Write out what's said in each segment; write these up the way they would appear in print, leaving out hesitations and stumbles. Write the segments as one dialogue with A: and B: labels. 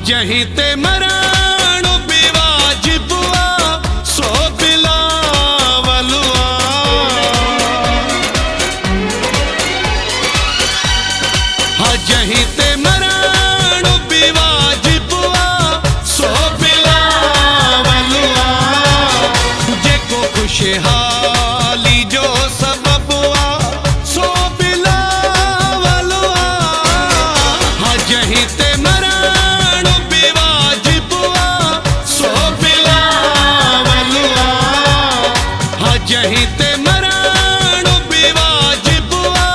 A: जहीं ते मरण बिवाजिबुआ सो बिलावलुआ जहीं ते मरण बिवाजिबुआ सो बिलावलुआ जेको खुशहाली जो सबबुआ सो बिलावलुआ जहीं ते जहीं ते मरण बिवाजिबुआ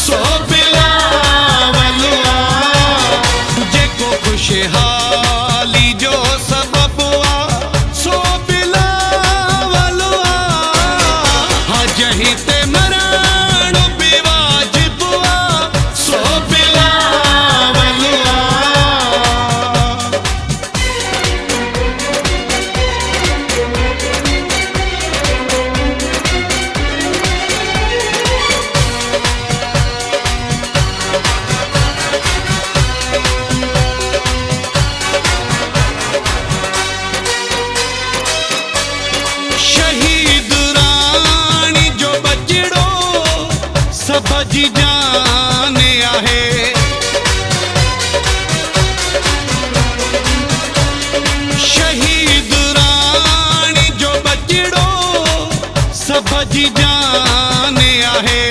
A: सो बिलावलुआ जेको खुशहाली जो सबबुआ सो बिलावलुआ जहीं ते मरण बिवाजिबुआ सो बिलावलुआ सभजी जान आहे शहीद राणी जो बचड़ो सभजी जान आहे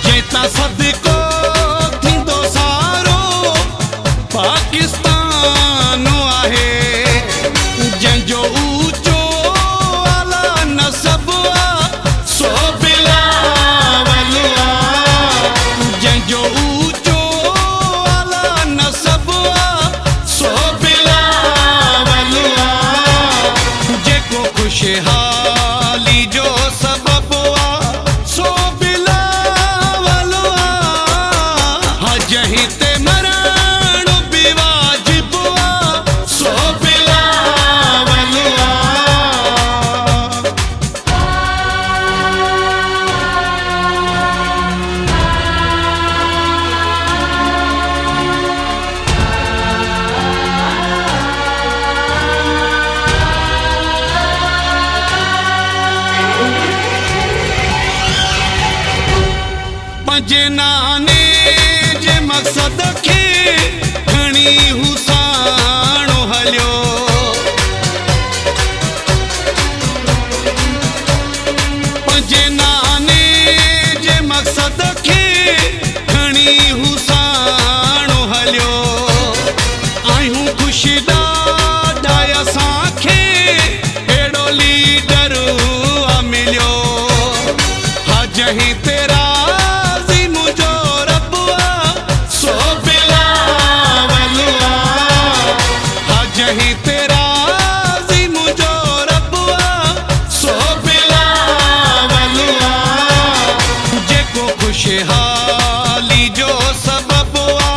A: जेता सदको थींदो सारो पाकिस्तान आहे जंहिंजो ऊंचो आला नसब सो जो ऊंचो आला नसबुआ सो बिलावलुआ जेको खुशहाली जो सबबुआ सो बिलावलुआ जहीं ते मरण बिवाजिबुआ सो बिलावलुआ पंहिंजे नाने जे मक़सद खे खणी हुसाणो हलियो पंहिंजे नाने जे मक़सद खे खणी हुसाणो हलियो आहियूं ख़ुशि ॾाढा असांखे अहिड़ो लीडर मिलियो जहीं तेरा जहीं तेरा मुझो रबुआ सो बिलावलुआ जेको खुशहाली जो सबबुआ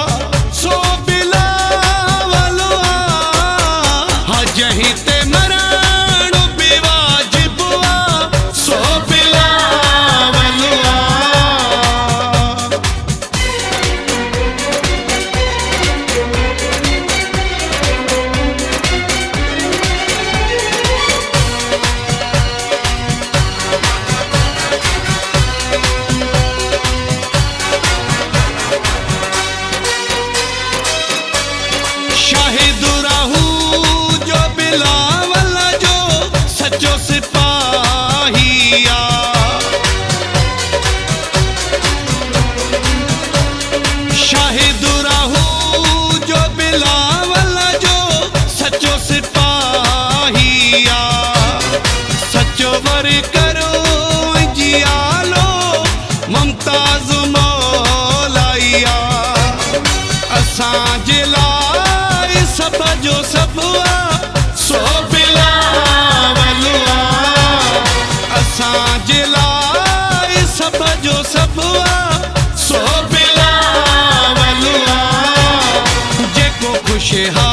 A: सो बिलावलुआ जहीं ते मरण बिवाजिबुआ सो बिलावलुआ शाहिद रहू जो बिलावल जो सचो सिपाहिया शाहिद रहू जो बिलावल जो सचो सिपाहिया सचो वर करो जियालो मुमताज मौलाइया असांजे लाइ सब जो सबुआ सो बिलावलुआ असांजे लाइ सब जो सबुआ सो बिलावलुआ जेको खुशहाली